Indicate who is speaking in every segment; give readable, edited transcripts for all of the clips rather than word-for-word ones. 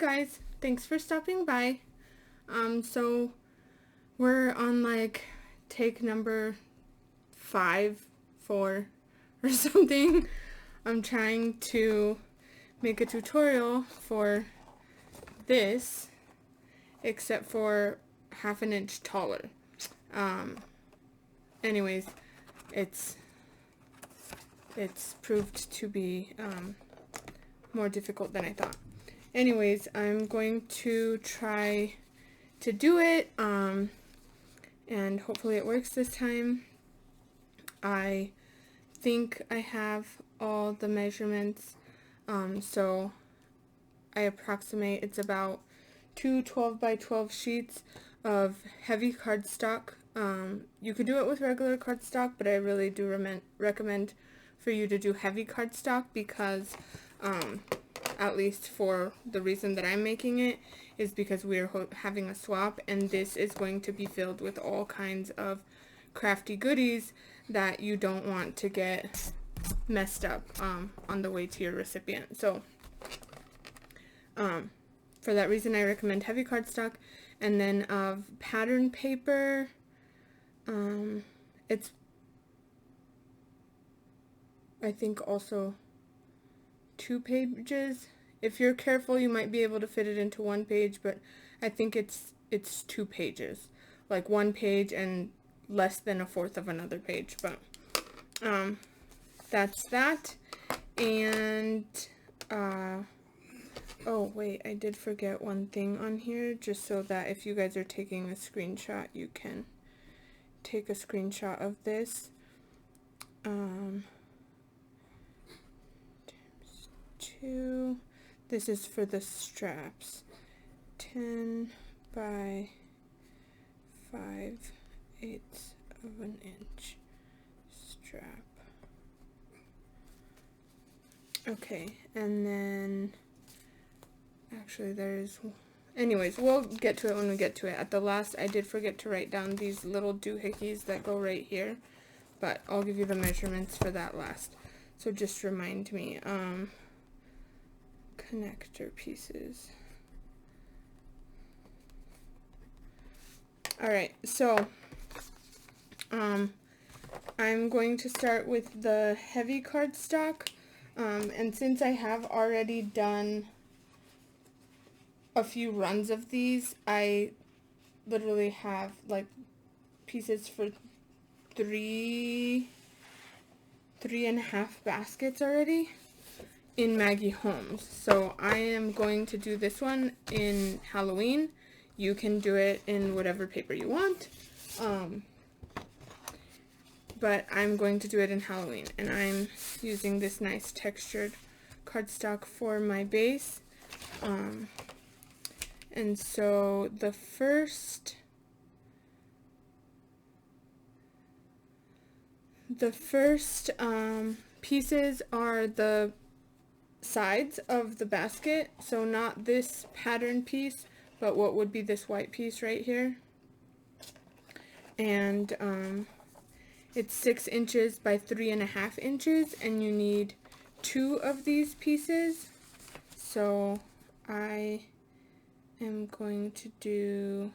Speaker 1: guys, thanks for stopping by. So we're on like take number 5, 4 or something. I'm trying to make a tutorial for this, except for half an inch taller. Anyways, it's proved to be more difficult than I thought. Anyways, I'm going to try to do it, and hopefully it works this time. I think I have all the measurements, so I approximate it's about 2 12 by 12 sheets of heavy cardstock. You could do it with regular cardstock, but I really do recommend for you to do heavy cardstock because at least for the reason that I'm making it, is because we're having a swap, and this is going to be filled with all kinds of crafty goodies that you don't want to get messed up on the way to your recipient. So for that reason, I recommend heavy cardstock. And then of pattern paper, it's I think also 2 pages. If you're careful, you might be able to fit it into 1 page, but I think it's 2 pages, like 1 page and less than 1/4 of another page. But that's that. And oh wait, I did forget one thing on here, just so that if you guys are taking a screenshot, you can take a screenshot of this. 2. This is for the straps. 10 by 5/8 of an inch strap. Okay, and then actually anyways, we'll get to it when we get to it. At the last, I did forget to write down these little doohickeys that go right here, but I'll give you the measurements for that last. So just remind me. Connector pieces. Alright, so I'm going to start with the heavy cardstock, and since I have already done a few runs of these, I literally have like pieces for 3.5 baskets already in Maggie Holmes. So I am going to do this one in Halloween. You can do it in whatever paper you want, but I'm going to do it in Halloween, and I'm using this nice textured cardstock for my base. And so the first pieces are the sides of the basket, so not this pattern piece, but what would be this white piece right here. And it's 6 inches by 3.5 inches, and you need 2 of these pieces. So I am going to do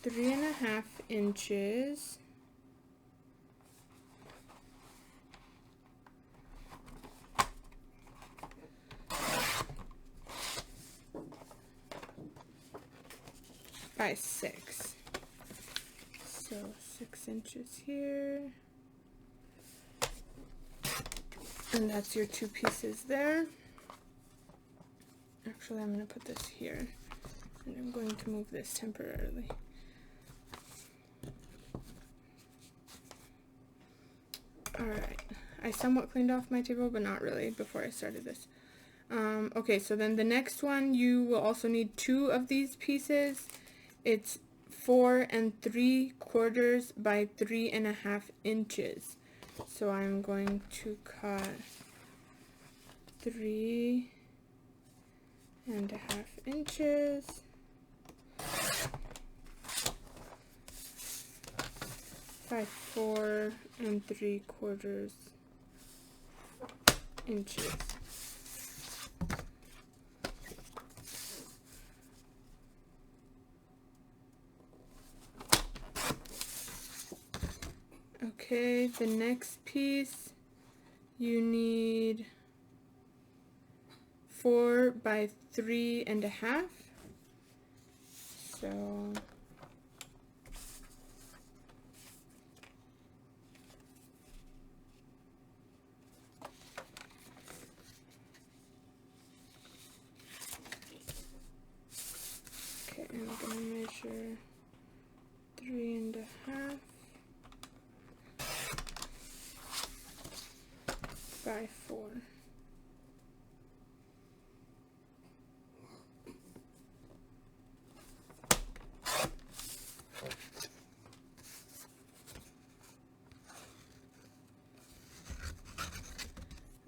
Speaker 1: 3.5 inches by 6. So 6 inches here, and that's your 2 pieces there. Actually, I'm going to put this here, and I'm going to move this temporarily. Alright, I somewhat cleaned off my table, but not really before I started this. Okay, so then the next one, you will also need 2 of these pieces. It's 4 3/4 by 3.5 inches. So I'm going to cut 3.5 inches by 4 3/4 inches. Okay, the next piece, you need 4 by 3.5. So okay, I'm gonna measure 3.5 by 4.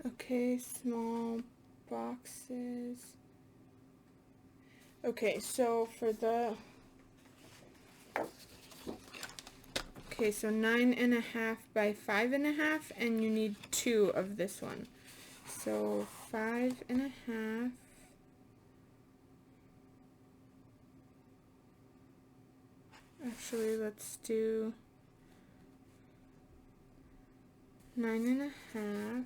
Speaker 1: Okay, small boxes. Okay, so for the, okay, so 9.5 by 5.5, and you need 2 of this one. So 5.5. Actually, let's do 9.5.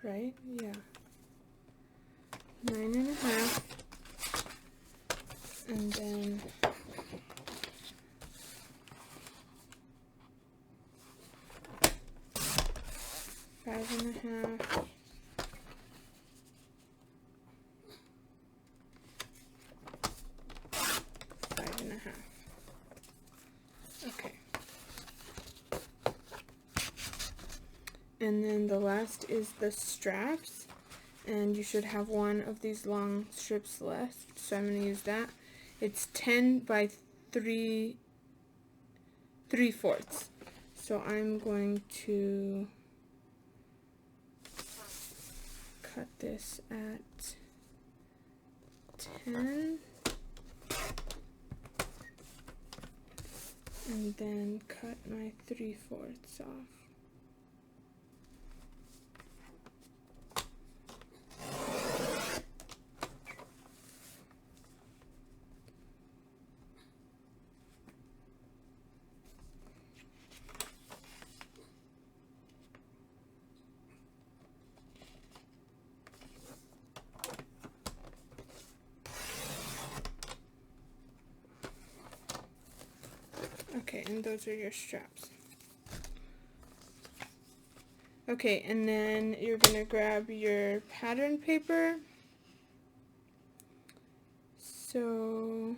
Speaker 1: Right? Yeah. 9.5. And then 5.5. Okay. And then the last is the straps, and you should have one of these long strips left, so I'm going to use that. It's 10 by 3/4. So I'm going to cut this at 10 and then cut my 3/4 off. Okay, and those are your straps. Okay, and then you're going to grab your pattern paper. So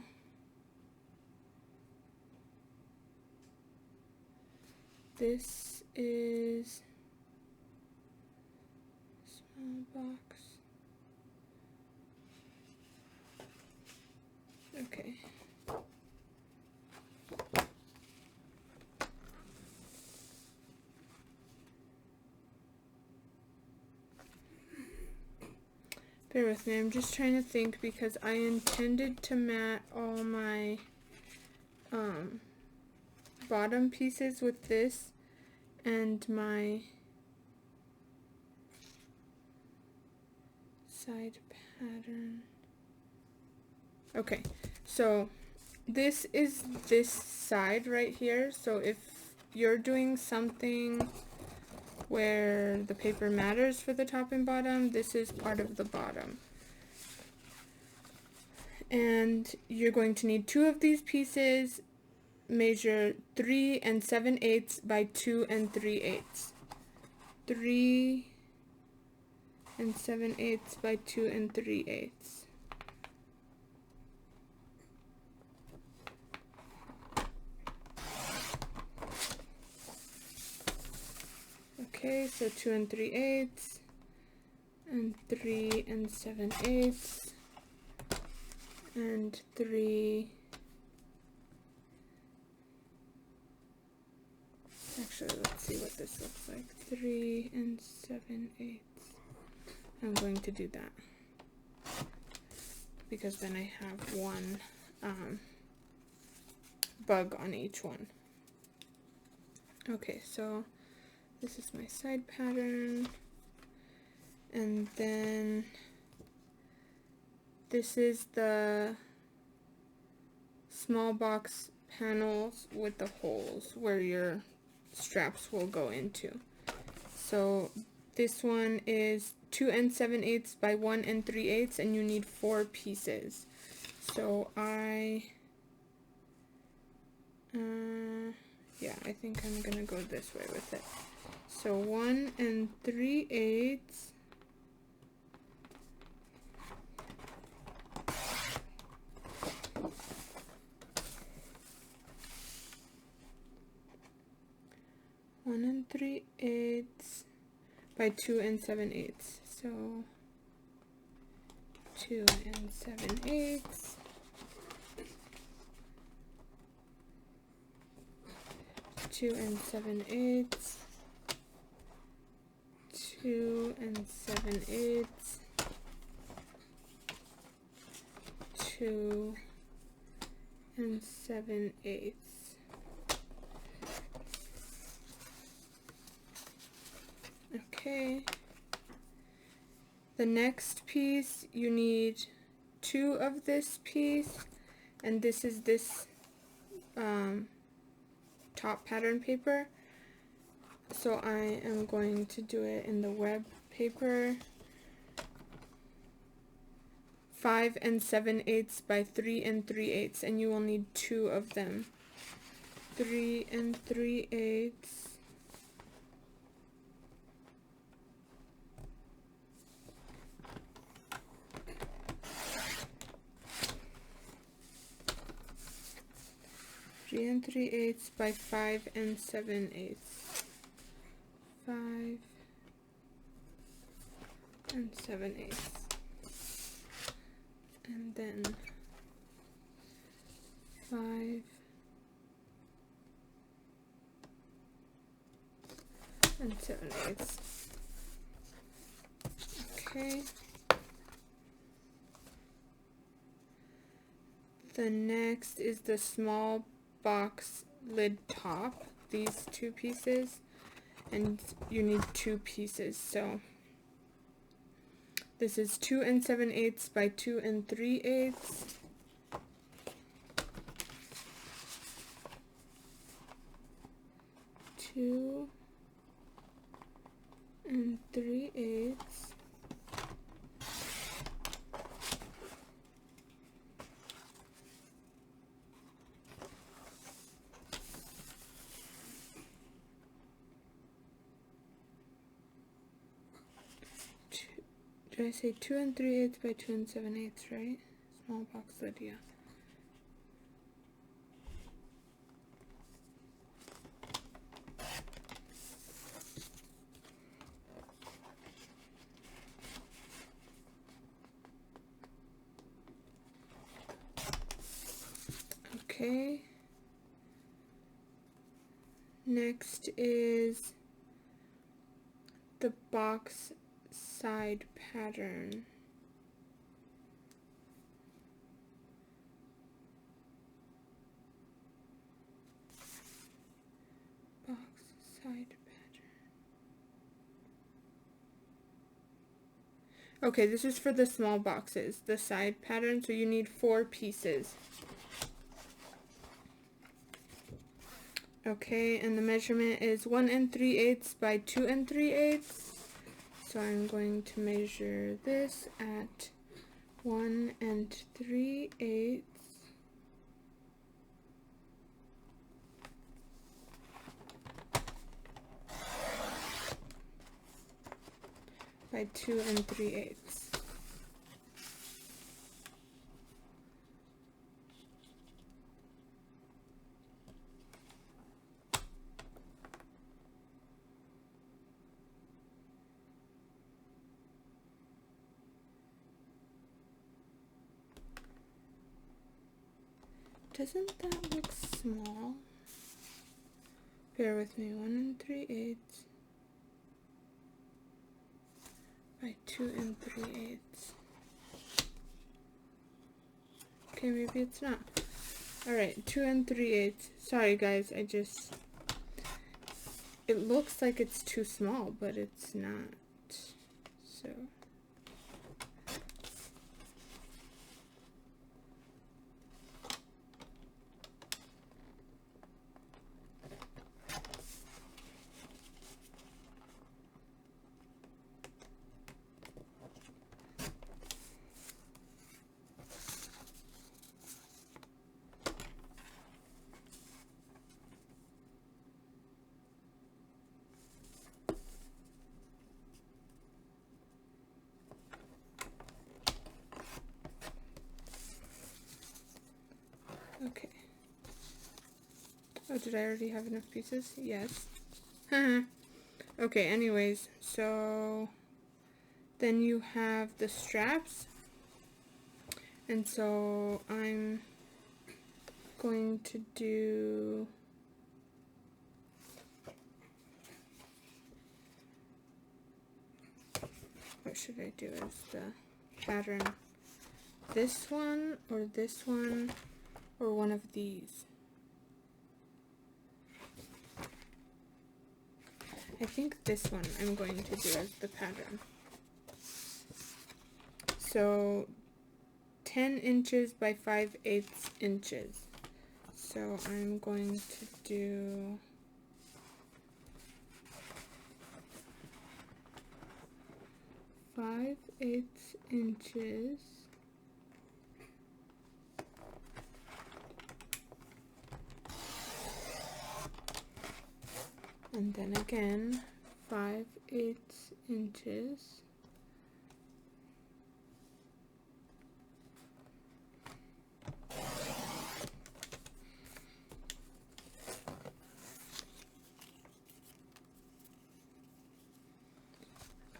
Speaker 1: this is small box. Okay. Bear with me, I'm just trying to think because I intended to mat all my bottom pieces with this and my side pattern. Okay, so this is this side right here, so if you're doing something where the paper matters for the top and bottom, this is part of the bottom. And you're going to need 2 of these pieces, measure 3 7/8 by 2 3/8. 3 7/8 by 2 3/8. Okay, so 2 3/8 and 3 7/8 and 3. Actually, let's see what this looks like. 3 7/8. I'm going to do that because then I have one bug on each one. Okay, so this is my side pattern, and then this is the small box panels with the holes where your straps will go into. So this one is 2 7/8 by 1 3/8, and you need 4 pieces. So yeah, I think I'm gonna go this way with it. So 1 3/8. One 3/8 by 2 7/8. So 2 7/8. 2 7/8. 2 7/8. 2 7/8. Okay. The next piece, you need 2 of this piece, and this is this top pattern paper. So I am going to do it in the web paper. 5 7/8 by 3 3/8, and you will need 2 of them. 3 3/8. 3 3/8 by 5 7/8. 5 7/8. And then 5 7/8. Okay. The next is the small box lid top, these 2 pieces, and you need 2 pieces. So this is 2 7/8 by 2 3/8. 2 3/8. Did I say 2 3/8 by 2 7/8, right? Small box lid, yeah. Okay. Next is the box side pattern. Box side pattern. Okay, this is for the small boxes, the side pattern, so you need 4 pieces. Okay, and the measurement is 1 3/8 by 2 3/8. So I'm going to measure this at 1 3/8 by 2 3/8. Doesn't that look small? Bear with me. 1 3/8 by 2 3/8. Okay, maybe it's not. Alright, 2 3/8. Sorry guys, it looks like it's too small, but it's not. So Oh, did I already have enough pieces? Yes. Okay, anyways, so then you have the straps, and so I'm going to do what should I do as the pattern? This one or this one or one of these? I think this one I'm going to do as the pattern. So 10 inches by 5/8 inches. So I'm going to do 5/8 inches and then again 5/8 inches.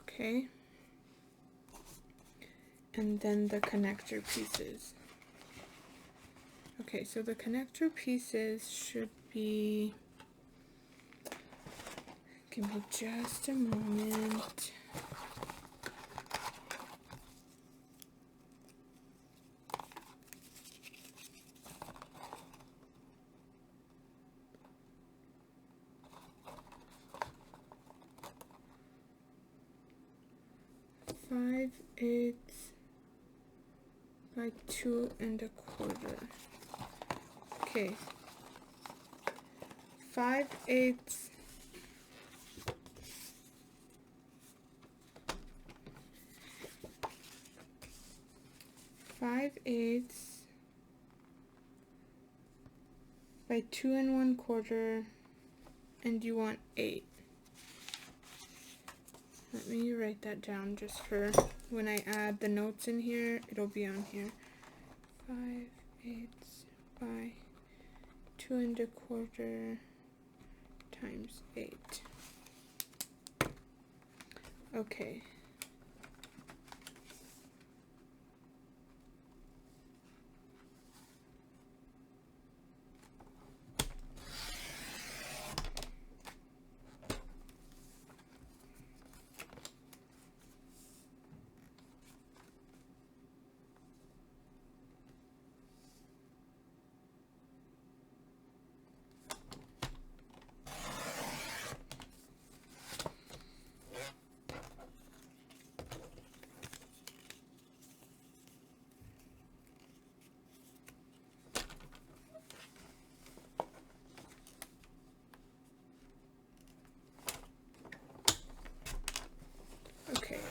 Speaker 1: Okay, and then the connector pieces. Okay, so the connector pieces should be, give me just a moment. Five eighths by 2 1/4. Okay, 5/8 5/8 by 2 1/4, and you want 8. Let me write that down just for when I add the notes in here, it'll be on here. 5/8 by 2 1/4 times 8. Okay.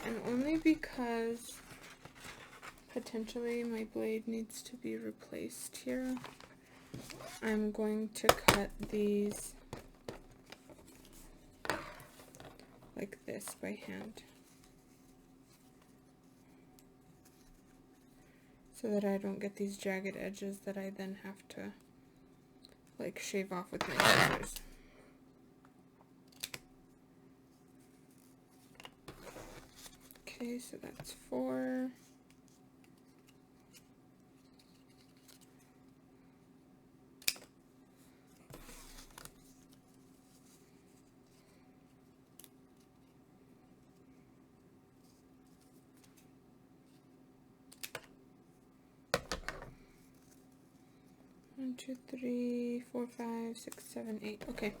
Speaker 1: And only because potentially my blade needs to be replaced here, I'm going to cut these like this by hand, so that I don't get these jagged edges that I then have to like shave off with my scissors. Okay, so that's 4. One, 2, 3, 4, 5, 6, 7, 8. Okay,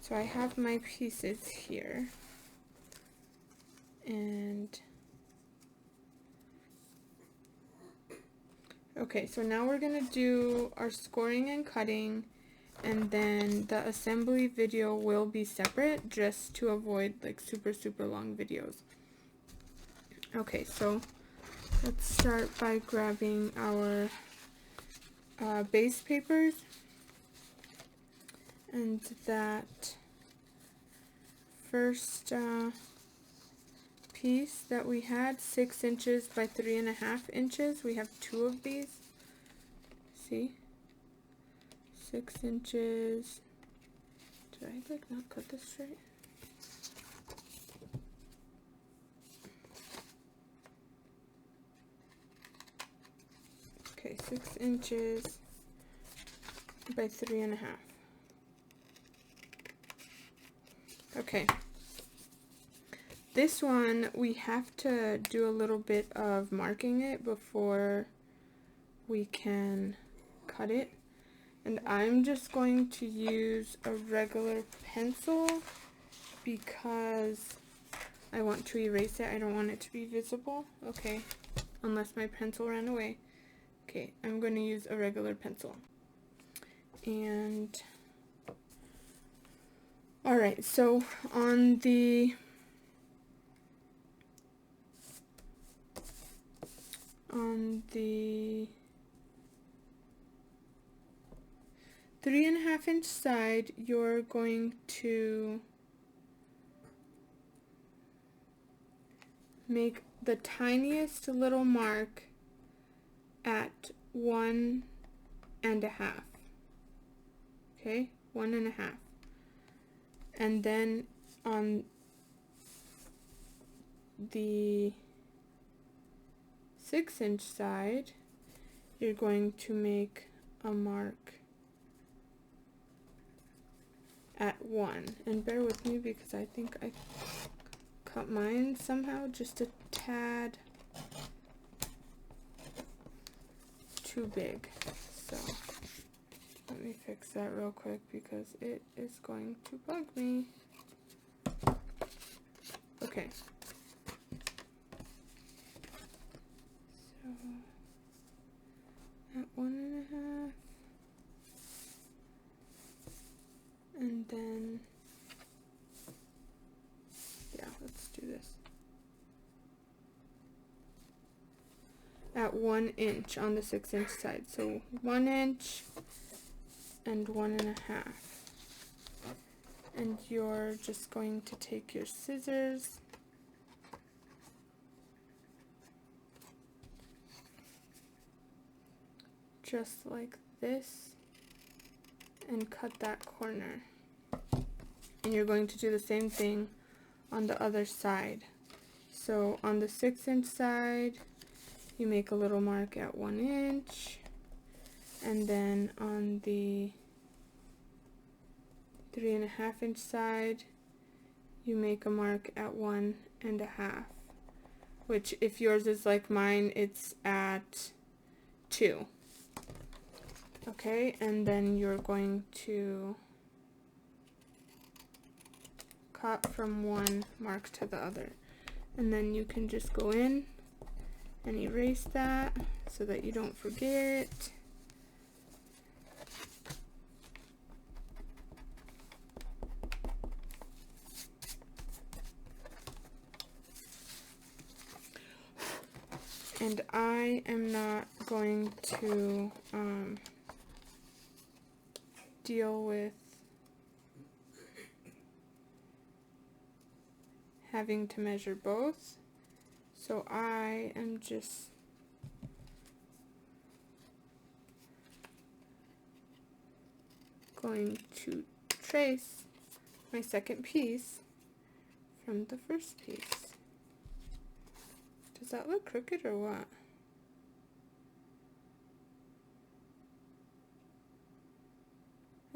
Speaker 1: so I have my pieces here. And okay, so now we're gonna do our scoring and cutting, and then the assembly video will be separate just to avoid like super long videos. Okay, so let's start by grabbing our base papers, and that first piece that we had, 6 inches by 3 1/2 inches. We have 2 of these. See? 6 inches. Did I like not cut this straight? Okay, 6 inches by 3.5. Okay. This one, we have to do a little bit of marking it before we can cut it. And I'm just going to use a regular pencil because I want to erase it. I don't want it to be visible. Okay, unless my pencil ran away. Okay, I'm going to use a regular pencil. And alright, so on the on the 3.5 inch side, you're going to make the tiniest little mark at 1.5. Okay, 1.5. And then on the 6 inch side, you're going to make a mark at 1. And bear with me because I think I cut mine somehow just a tad too big. So let me fix that real quick because it is going to bug me. Okay. So at 1.5, and then yeah, let's do this. At 1 inch on the 6 inch side. So 1 inch and 1.5. And you're just going to take your scissors just like this and cut that corner. And you're going to do the same thing on the other side. So on the 6 inch side, you make a little mark at 1 inch, and then on the 3.5 inch side, you make a mark at 1.5, which if yours is like mine, it's at 2. Okay, and then you're going to cut from one mark to the other, and then you can just go in and erase that so that you don't forget. And I am not going to deal with having to measure both. So I am just going to trace my second piece from the first piece. Does that look crooked or what?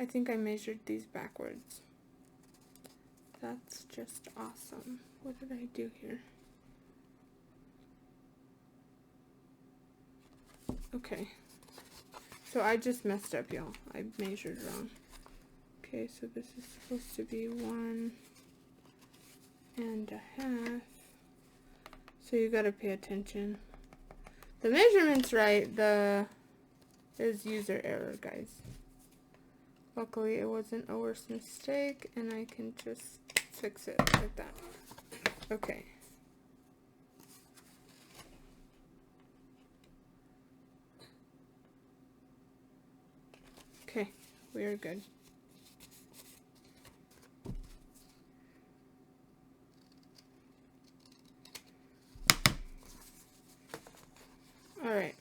Speaker 1: I think I measured these backwards. That's just awesome. What did I do here? Okay, so I just messed up, y'all. I measured wrong. Okay, so this is supposed to be 1.5. So you gotta pay attention. The measurement's right, there's user error, guys. Luckily it wasn't a worse mistake, and I can just fix it like that. Okay. Okay, we are good. Alright.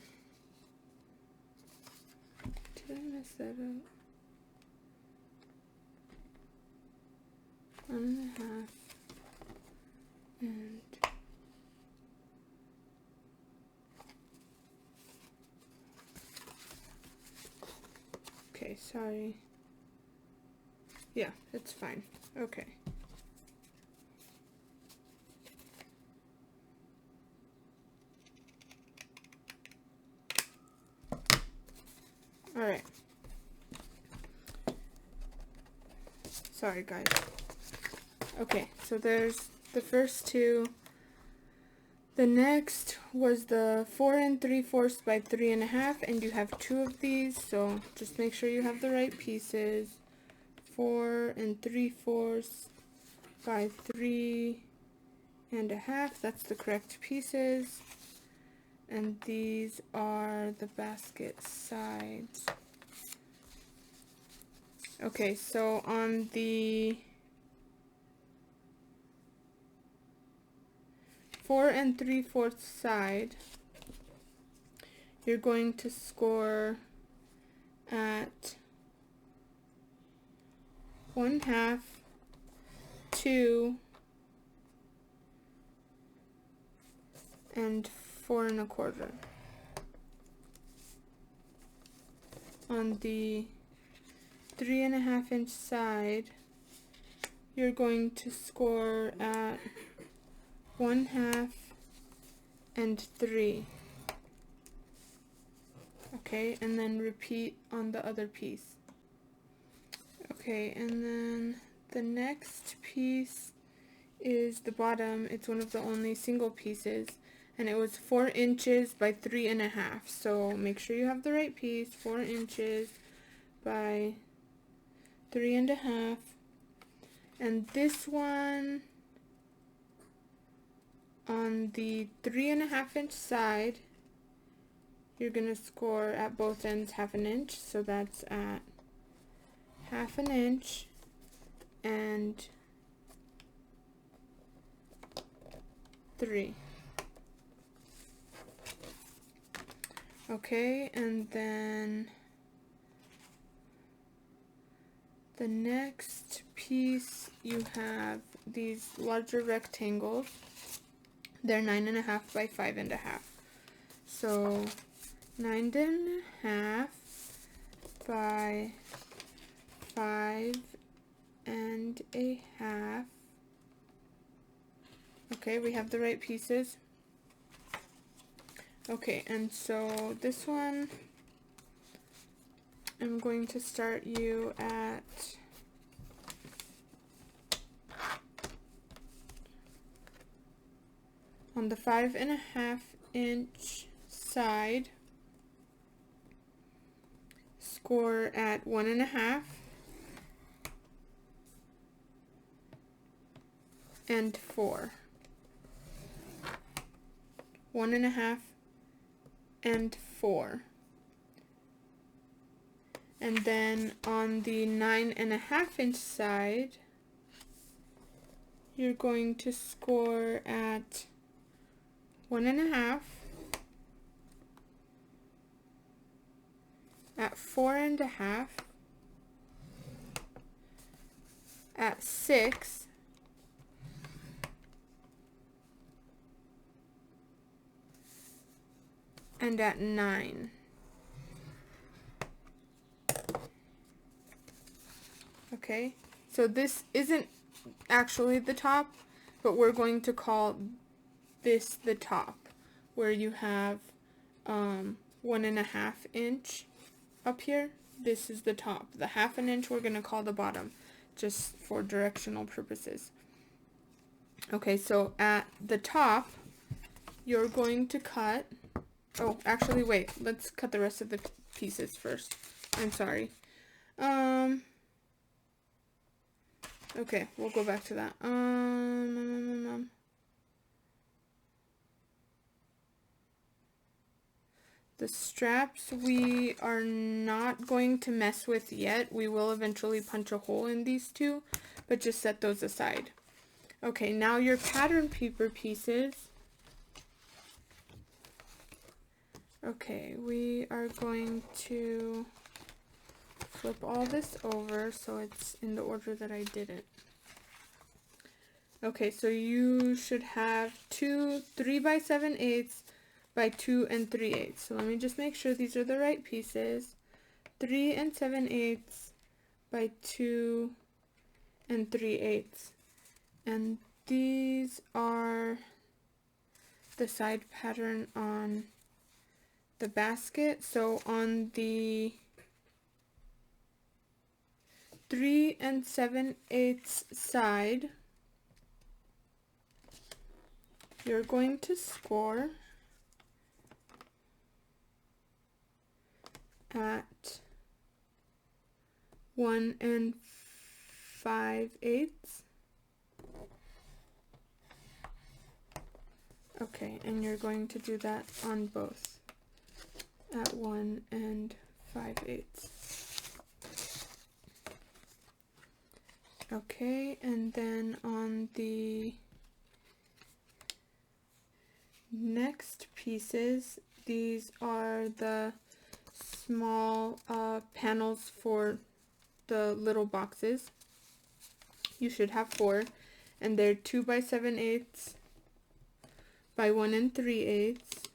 Speaker 1: Did I mess that up? sorry. Yeah, it's fine. Okay. All right. Sorry, guys. Okay, so there's the first two. The next was the 4 3/4 by 3 1/2, and you have two of these, so just make sure you have the right pieces. 4 3/4 by 3 1/2, that's the correct pieces. And these are the basket sides. Okay, so on the 4 3/4 side, you're going to score at 1/2, 2, and 4 1/4. On the 3 1/2 inch side, you're going to score at 1/2 and 3. Okay, and then repeat on the other piece. Okay, and then the next piece is the bottom. It's one of the only single pieces, and it was 4 inches by 3 1/2. So make sure you have the right piece. 4 inches by 3 1/2. And this one, on the 3 1/2 inch side, you're gonna score at both ends 1/2 inch, so that's at 1/2 inch and 3. Okay, and then the next piece, you have these larger rectangles. They're 9 1/2 by 5 1/2. So 9 1/2 by 5 1/2. Okay, we have the right pieces. Okay, and so this one, I'm going to start you at on the 5 1/2 inch side, score at 1 1/2 and 4. 1 1/2 and 4. And then on the 9 1/2 inch side, you're going to score at 1 1/2, at 4 1/2, at 6, and at 9. Okay, so this isn't actually the top, but we're going to call this the top, where you have 1 1/2 inch up here. This is the top. The 1/2 inch we're going to call the bottom, just for directional purposes. Okay, so at the top, you're going to cut, oh, actually, wait, let's cut the rest of the pieces first. I'm sorry. Okay, we'll go back to that. The straps we are not going to mess with yet. We will eventually punch a hole in these two, but just set those aside. Okay, now your pattern paper pieces. Okay, we are going to flip all this over so it's in the order that I did it. Okay, so you should have 2 3 by 7/8 by 2 3/8. So let me just make sure these are the right pieces. 3 7/8 by 2 3/8, and these are the side pattern on the basket. So on the 3 7/8 side, you're going to score at 1 5/8. Okay, and you're going to do that on both at 1 5/8. Okay, and then on the next pieces, these are the small panels for the little boxes. You should have 4, and they're 2 by 7/8 by 1 3/8.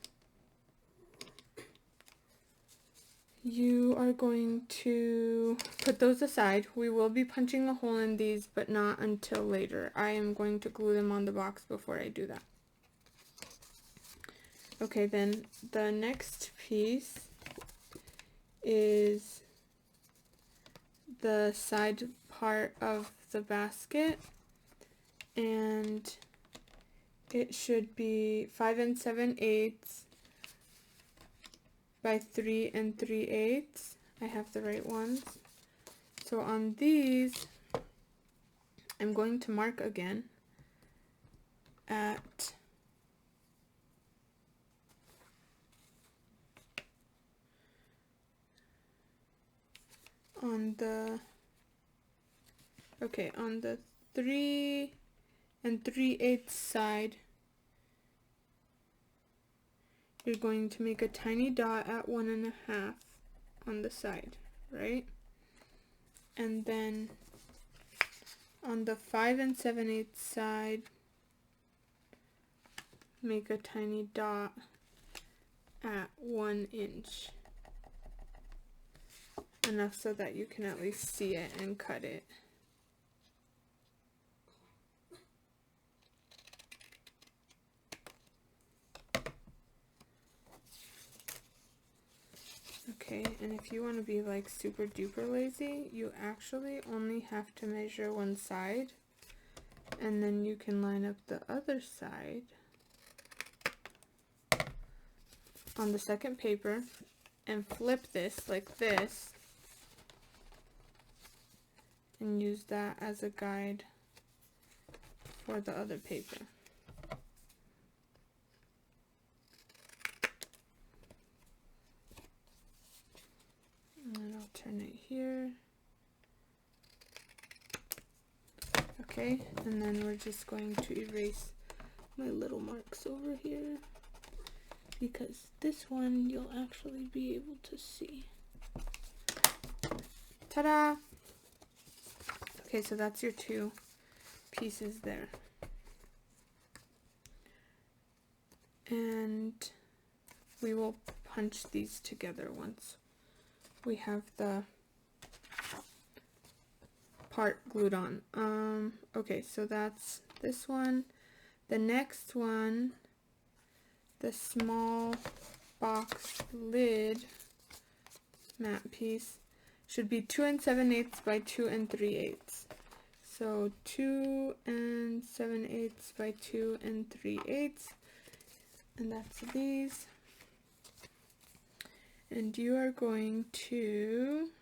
Speaker 1: You are going to put those aside. We will be punching a hole in these, but not until later. I am going to glue them on the box before I do that. Okay, then the next piece is the side part of the basket, and it should be 5 7/8 by 3 3/8. I have the right ones. So on these, I'm going to mark again at on the 3 3/8 side, you're going to make a tiny dot at 1 1/2 on the side, right? And then on the 5 7/8 side, make a tiny dot at 1 inch. Enough so that you can at least see it and cut it. Okay, and if you want to be like super duper lazy, you actually only have to measure one side, and then you can line up the other side on the second paper and flip this like this and use that as a guide for the other paper. And then I'll turn it here. Okay, and then we're just going to erase my little marks over here, because this one you'll actually be able to see. Ta-da! Okay, so that's your 2 pieces there. And we will punch these together once we have the part glued on. Okay, so that's this one. The next one, the small box lid mat piece, should be 2 7/8 by 2 3/8. So 2 7/8 by 2 3/8, and that's these. And you are going to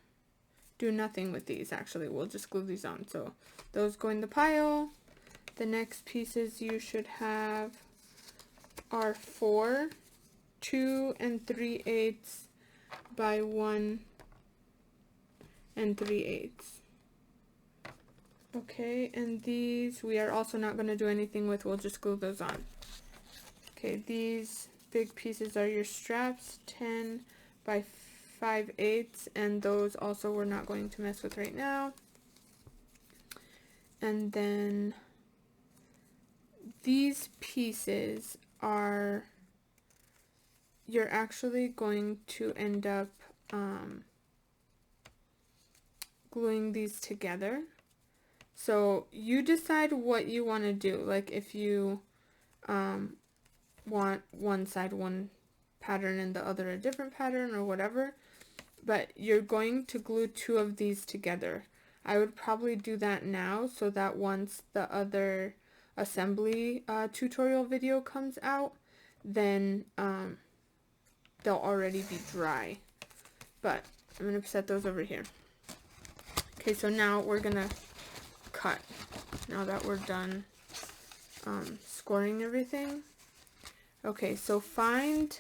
Speaker 1: do nothing with these, actually. We'll just glue these on. So those go in the pile. The next pieces you should have are 4, 2 3/8 by 1 3/8. Okay, and these we are also not going to do anything with. We'll just glue those on. Okay, these big pieces are your straps, 10 by 5/8, and those also we're not going to mess with right now. And then these pieces are, you're actually going to end up gluing these together. So you decide what you want to do. Like if you want one side one pattern and the other a different pattern or whatever. But you're going to glue two of these together. I would probably do that now so that once the other assembly tutorial video comes out, then they'll already be dry. But I'm going to set those over here. Okay, so now we're going to cut. Now that we're done scoring everything. Okay, so find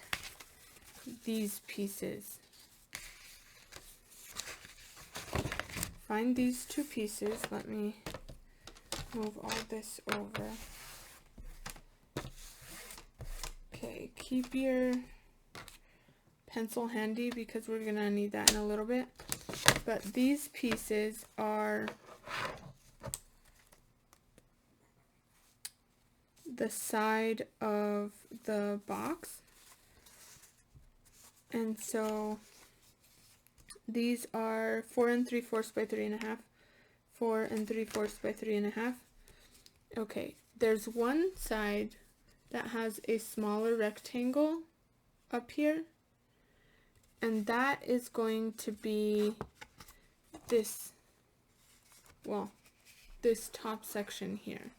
Speaker 1: these pieces. Find these two pieces. Let me move all this over. Okay, keep your pencil handy because we're gonna need that in a little bit. But these pieces are the side of the box. And so these are 4 3/4 by 3.5, 4 3/4 by 3.5. Okay, there's one side that has a smaller rectangle up here, and that is going to be this, well, this top section here.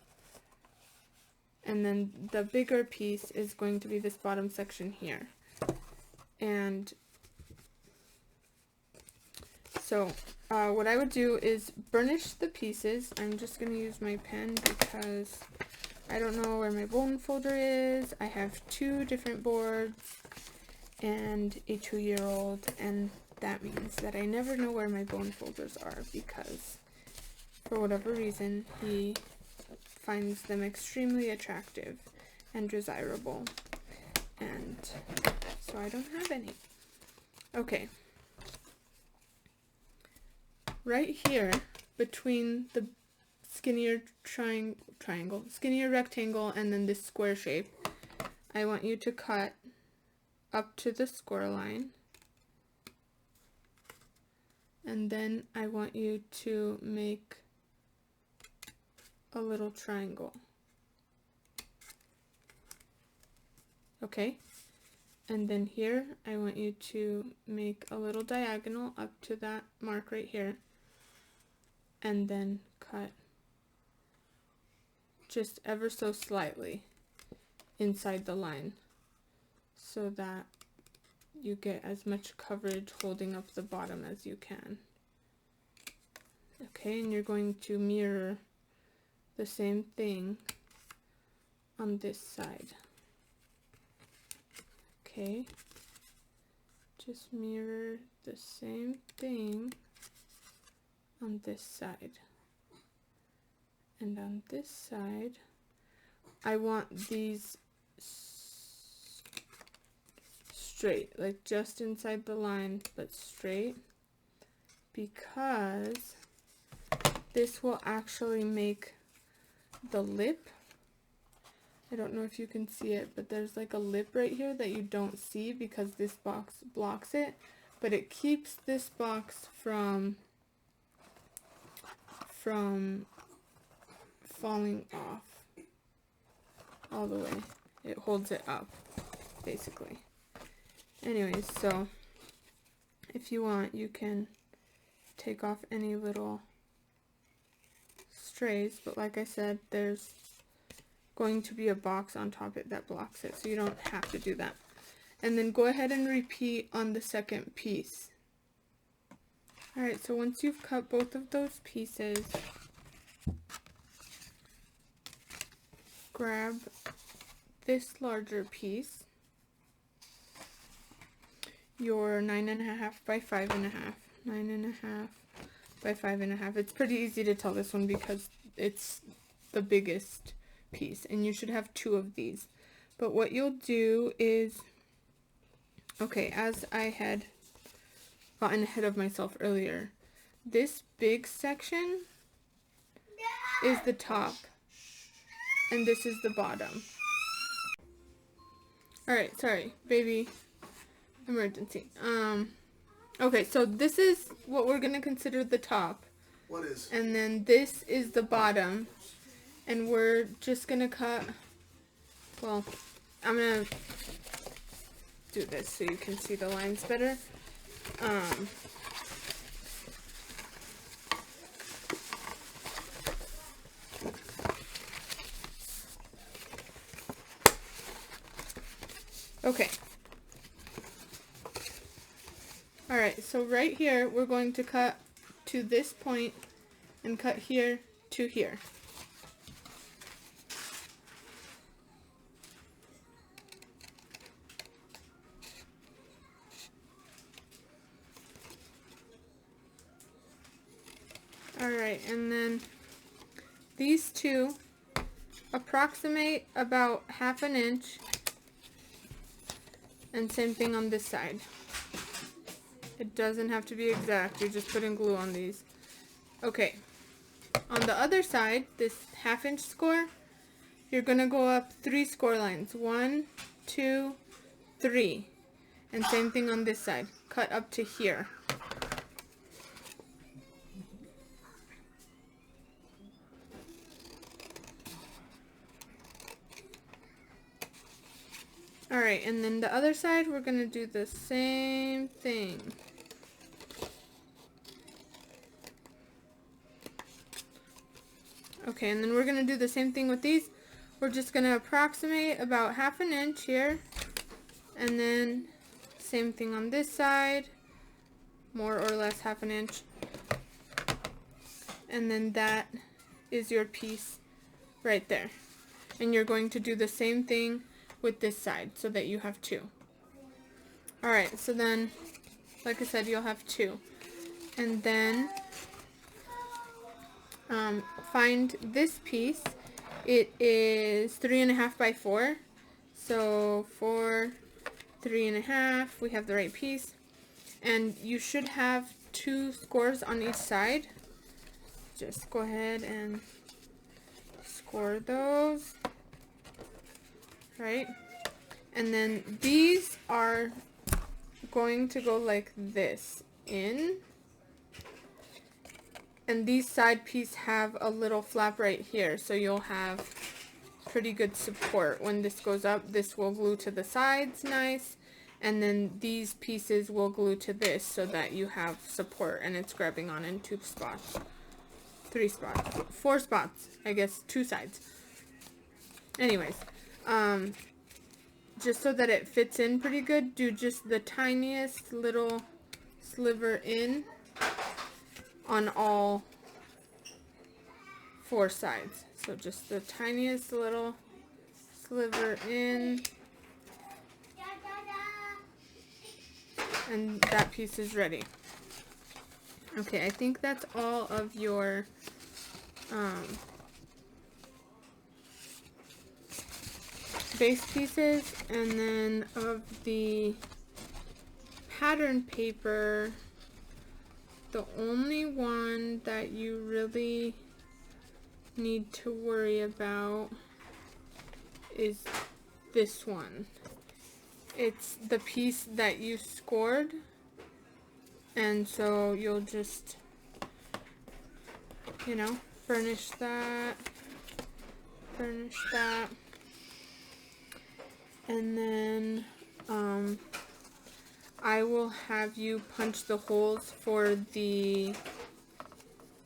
Speaker 1: And then the bigger piece is going to be this bottom section here. And so what I would do is burnish the pieces. I'm just going to use my pen because I don't know where my bone folder is. I have 2 different boards and a 2-year-old, and that means that I never know where my bone folders are because for whatever reason he finds them extremely attractive and desirable, and so I don't have any. Okay. Right here, between the skinnier skinnier rectangle and then this square shape, I want you to cut up to the score line. And then I want you to make a little triangle. Okay? And then here, I want you to make a little diagonal up to that mark right here. And then cut just ever so slightly inside the line so that you get as much coverage holding up the bottom as you can. Okay, and you're going to mirror the same thing on this side. Okay, just mirror the same thing on this side. And on this side, I want these straight, like just inside the line, but straight, because this will actually make the lip. I don't know if you can see it, but there's like a lip right here that you don't see because this box blocks it, but it keeps this box from falling off all the way. It holds it up, basically. Anyways, so if you want, you can take off any little strays, but like I said, there's going to be a box on top of it that blocks it, so you don't have to do that. And then go ahead and repeat on the second piece. Alright, so once you've cut both of those pieces, grab this larger piece, your 9.5 by 5.5, 9.5 by 5.5. It's pretty easy to tell this one because it's the biggest piece, and you should have 2 of these. But what you'll do is, okay, as I had gotten ahead of myself earlier, this big section is the top, and this is the bottom. Alright, sorry, baby emergency. Okay, so this is what we're going to consider the top,
Speaker 2: What is?
Speaker 1: And then this is the bottom. And we're just going to cut, well, I'm going to do this so you can see the lines better. Okay. Alright, so right here, we're going to cut to this point and cut here to here. Alright, and then these two approximate about 1/2 inch, and same thing on this side. It doesn't have to be exact, you're just putting glue on these. Okay, on the other side, this 1/2 inch score, you're going to go up 3 score lines. 1, 2, 3. And same thing on this side. Cut up to here. Alright, and then the other side, we're going to do the same thing. Okay, and then we're going to do the same thing with these. We're just going to approximate about 1/2 inch here. And then same thing on this side. More or less 1/2 inch. And then that is your piece right there. And you're going to do the same thing with this side so that you have 2. Alright, so then, like I said, you'll have 2. And then find this piece. It is 3.5 by 4. So 4, 3.5, we have the right piece. And you should have 2 scores on each side. Just go ahead and score those. Right? And then these are going to go like this in. And these side pieces have a little flap right here, so you'll have pretty good support. When this goes up, this will glue to the sides nice, and then these pieces will glue to this so that you have support and it's grabbing on in 2 spots. 3 spots. 4 spots, I guess, 2 sides. Anyways, just so that it fits in pretty good, do just the tiniest little sliver in on all 4 sides. So just the tiniest little sliver in, and that piece is ready. Okay, I think that's all of your base pieces, and then of the pattern paper, the only one that you really need to worry about is this one. It's the piece that you scored, and so you'll just, you know, burnish that, and then I will have you punch the holes for the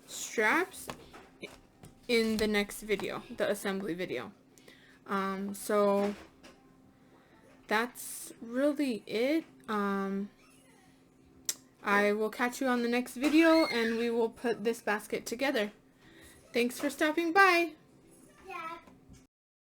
Speaker 1: straps in the next video, the assembly video. So that's really it. I will catch you on the next video, and we will put this basket together. Thanks for stopping by.